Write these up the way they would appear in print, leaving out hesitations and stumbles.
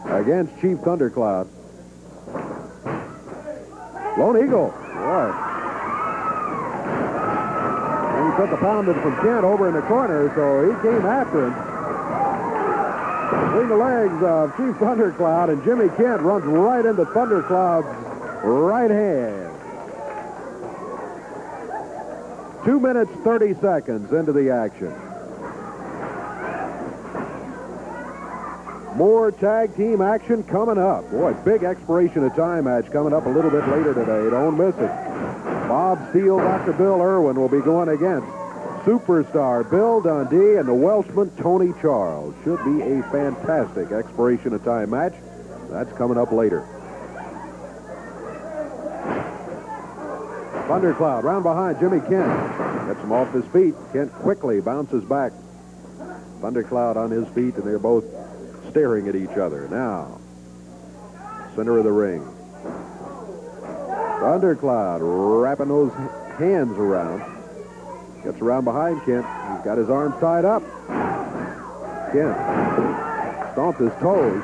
against Chief Thundercloud. Lone Eagle. Boy. And he took a pounding from Kent over in the corner, so he came after him. Between the legs of Chief Thundercloud, and Jimmy Kent runs right into Thundercloud's right hand. 2 minutes, 30 seconds into the action. More tag team action coming up. Boy, big expiration of time match coming up a little bit later today. Don't miss it. Bob Steele, Dr. Bill Irwin will be going against Superstar Bill Dundee and the Welshman Tony Charles. Should be a fantastic expiration of time match. That's coming up later. Thundercloud round behind Jimmy Kent. Gets him off his feet. Kent quickly bounces back. Thundercloud on his feet, and they're both staring at each other. Now, center of the ring. Thundercloud wrapping those hands around. Gets around behind Kent. He's got his arms tied up. Kent stomped his toes.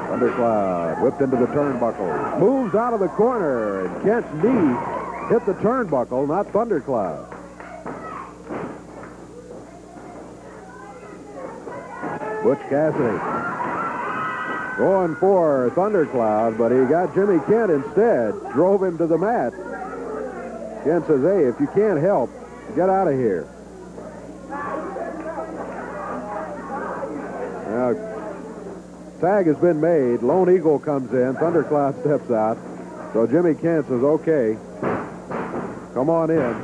Thundercloud whipped into the turnbuckle. Moves out of the corner, and Kent's knee hit the turnbuckle, not Thundercloud. Butch Cassidy going for Thundercloud, but he got Jimmy Kent instead. Drove him to the mat. Kent says, hey, if you can't help, get out of here. Now, tag has been made. Lone Eagle comes in. Thundercloud steps out. So Jimmy Kent says, okay, come on in.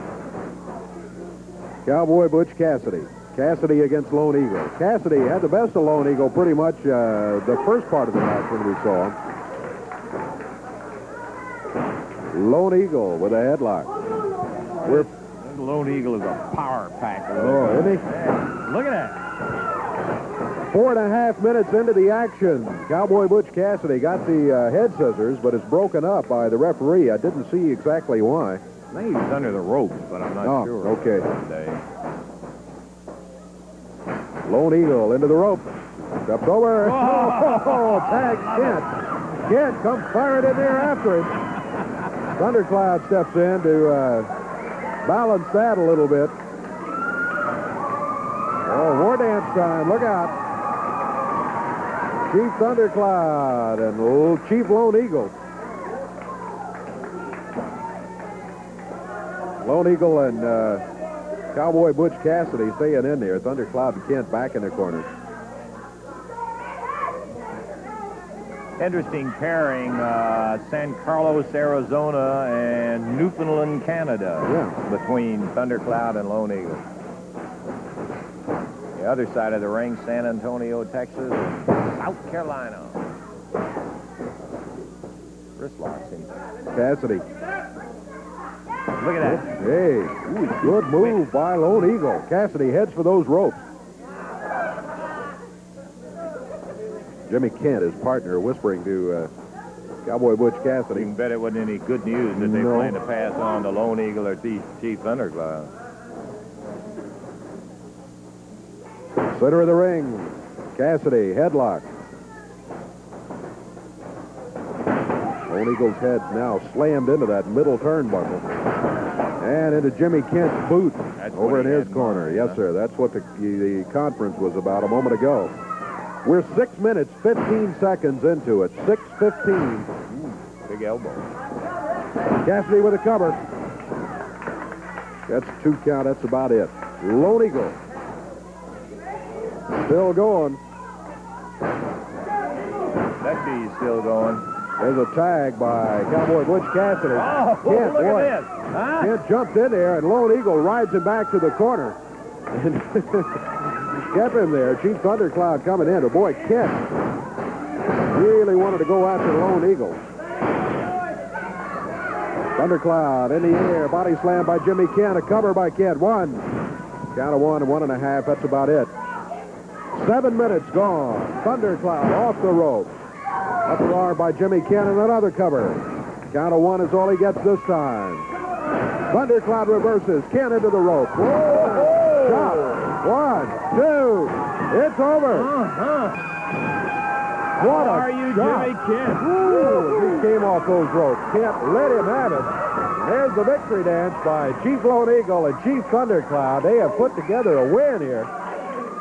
Cowboy Butch Cassidy. Cassidy against Lone Eagle. Cassidy had the best of Lone Eagle pretty much the first part of the match when we saw him. Lone Eagle with a headlock. Lone Eagle is a power pack. Oh, isn't he? Yeah. Look at that. 4.5 minutes into the action. Cowboy Butch Cassidy got the head scissors, but it's broken up by the referee. I didn't see exactly why. I think he was under the ropes, but I'm not sure. Okay. Lone Eagle into the rope. Stepped over. Oh, tag Kent. Kent comes firing in there after him. Thundercloud steps in to balance that a little bit. Oh, war dance time. Look out. Chief Thundercloud and Chief Lone Eagle. Lone Eagle and Cowboy Butch Cassidy staying in there. Thundercloud and Kent back in the corner. Interesting pairing, San Carlos, Arizona, and Newfoundland, Canada, between Thundercloud and Lone Eagle. The other side of the ring, San Antonio, Texas, and South Carolina. Wrist locks him. Cassidy. Look at that. Hey, good move by Lone Eagle. Cassidy heads for those ropes. Jimmy Kent, his partner, whispering to Cowboy Butch Cassidy. You can bet it wasn't any good news that they plan to pass on to Lone Eagle or Chief Thundercloud. Center of the ring. Cassidy, headlock. Lone Eagle's head now slammed into that middle turnbuckle. And into Jimmy Kent's boot over in his corner. Yes, sir. That's what the conference was about a moment ago. We're 6 minutes, 15 seconds into it. 6:15. Big elbow. Cassidy with a cover. That's 2 count. That's about it. Lone Eagle. Still going. That bee's still going. There's a tag by Cowboy Butch Cassidy. Oh, Kent, look boy. at this. Huh? Kent jumped in there, and Lone Eagle rides him back to the corner. And kept him there. Chief Thundercloud coming in. But boy, Kent really wanted to go after Lone Eagle. Thundercloud in the air. Body slam by Jimmy Kent. A cover by Kent. 1. Count of 1 and 1.5. That's about it. 7 minutes gone. Thundercloud off the rope. Upper arm by Jimmy Kent and another cover. Count of 1 is all he gets this time. Thundercloud reverses. Kent into the rope. Whoa! Shot. 1, 2. It's over. What How are you, shot. Jimmy Kent? Ooh, he came off those ropes. Kent let him have it. There's the victory dance by Chief Lone Eagle and Chief Thundercloud. They have put together a win here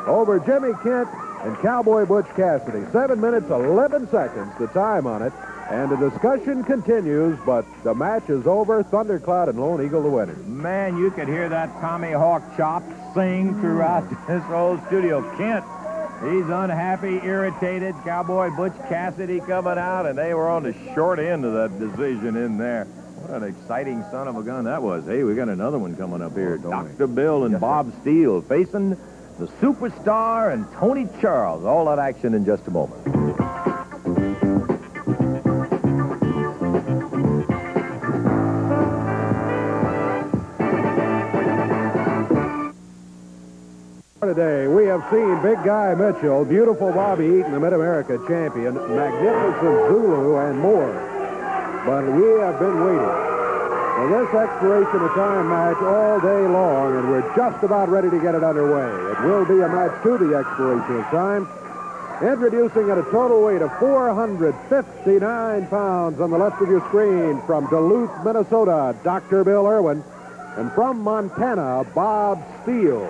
over Jimmy Kent and Cowboy Butch Cassidy. 7 minutes, 11 seconds, the time on it. And the discussion continues, but the match is over. Thundercloud and Lone Eagle the winners. Man, you could hear that Tommy Hawk chop sing throughout this whole studio. Kent, he's unhappy, irritated. Cowboy Butch Cassidy coming out, and they were on the short end of that decision in there. What an exciting son of a gun that was. Hey, we got another one coming up here. Dr. Bill and Bob Steele facing the Superstar and Tony Charles. All that action in just a moment. Today, we have seen Big Guy Mitchell, Beautiful Bobby Eaton, the Mid-America champion, Magnificent Zulu, and more. But we have been waiting for this expiration of time match all day long, and we're just about ready to get it underway. It will be a match to the expiration of time. Introducing at a total weight of 459 pounds on the left of your screen from Duluth, Minnesota, Dr. Bill Irwin, and from Montana, Bob Steele.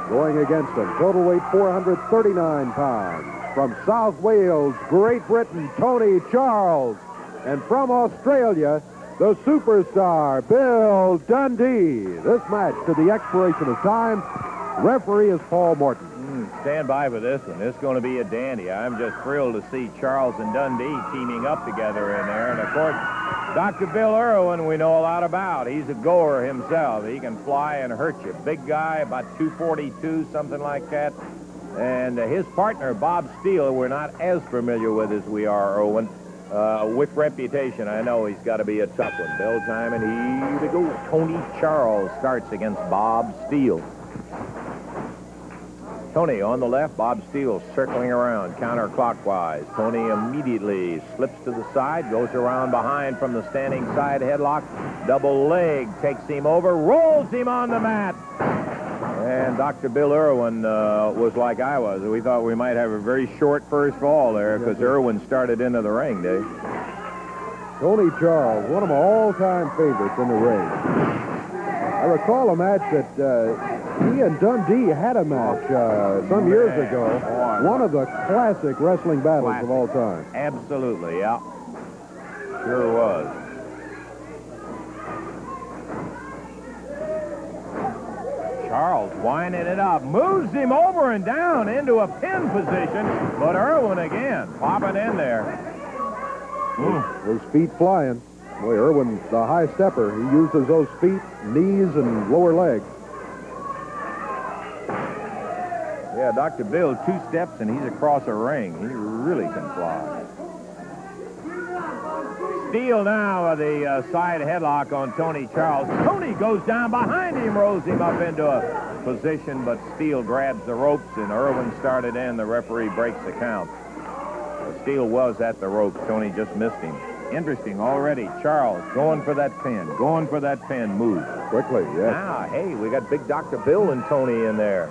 Going against him, total weight 439 pounds. From South Wales, Great Britain, Tony Charles. And from Australia, the Superstar, Bill Dundee. This match to the expiration of time. Referee is Paul Morton. Stand by for this one. It's going to be a dandy. I'm just thrilled to see Charles and Dundee teaming up together in there. And, of course, Dr. Bill Irwin, we know a lot about. He's a goer himself. He can fly and hurt you. Big guy, about 242, something like that. And his partner, Bob Steele, we're not as familiar with as we are, Irwin. With reputation, I know he's got to be a tough one. Bell time, and here we go. Tony Charles starts against Bob Steele. Tony on the left, Bob Steele circling around counterclockwise. Tony immediately slips to the side, goes around behind from the standing side headlock. Double leg takes him over, rolls him on the mat. And Dr. Bill Irwin was like I was. We thought we might have a very short first fall there because Irwin started into the ring, Dave. Tony Charles, one of my all-time favorites in the ring. I recall a match that he and Dundee had a match some years ago. One of the classic wrestling battles of all time. Absolutely, yeah. Sure was. Charles winding it up, moves him over and down into a pin position, but Irwin again popping in there. Those feet flying. Boy, Irwin, the high stepper, he uses those feet, knees, and lower legs. Yeah, Dr. Bill, 2 steps and he's across a ring. He really can fly. Steele now with the side headlock on Tony Charles. Tony goes down behind him, rolls him up into a position, but Steele grabs the ropes and Irwin started in. The referee breaks the count. Steele was at the ropes. Tony just missed him. Interesting already. Charles going for that pin. Going for that pin. Move. Quickly, yes. Now, hey, we got big Dr. Bill and Tony in there.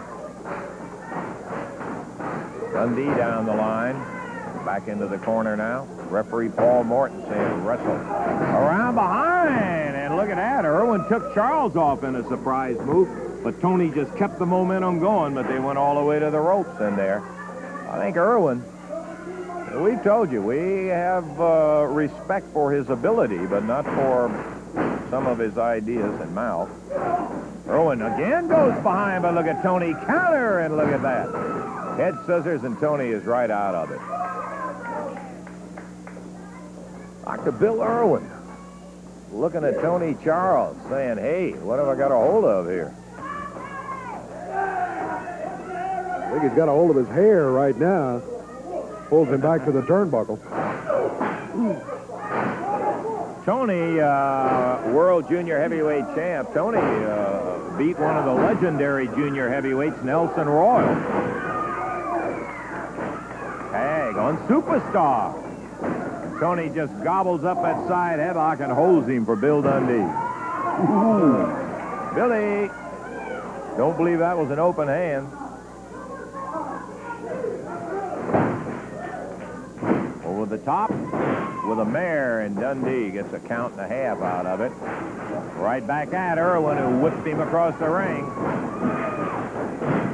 Dundee down the line. Back into the corner now. Referee Paul Morton saying wrestle. Around behind. And look at that. Irwin took Charles off in a surprise move. But Tony just kept the momentum going. But they went all the way to the ropes in there. I think Irwin... We've told you, we have respect for his ability, but not for some of his ideas and mouth. Irwin again goes behind, but look at Tony counter, and look at that. Head scissors, and Tony is right out of it. Dr. Bill Irwin looking at Tony Charles, saying, hey, what have I got a hold of here? I think he's got a hold of his hair right now. Pulls him back to the turnbuckle. Tony, world junior heavyweight champ. Tony beat one of the legendary junior heavyweights, Nelson Royal. Tag on Superstar. Tony just gobbles up that side headlock and holds him for Bill Dundee. Ooh. Billy. Don't believe that was an open hand. Over the top with a mare, and Dundee gets a count and a half out of it. Right back at Irwin, who whipped him across the ring.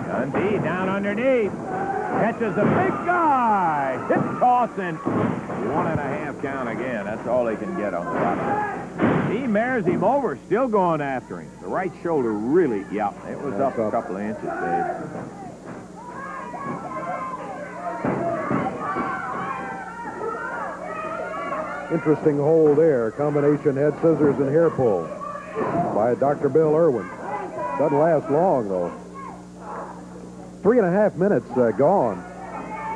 Dundee down underneath. Catches the big guy. Hip toss and 1.5 count again. That's all they can get on the bottom. He mares him over, still going after him. The right shoulder really, yeah, it was up a couple of inches, Dave. Interesting hold there. Combination head scissors and hair pull by Dr. Bill Irwin. Doesn't last long, though. 3.5 minutes gone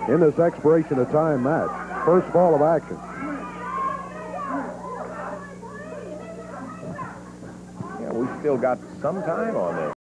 in this expiration of time match. First fall of action. Yeah, we still got some time on this.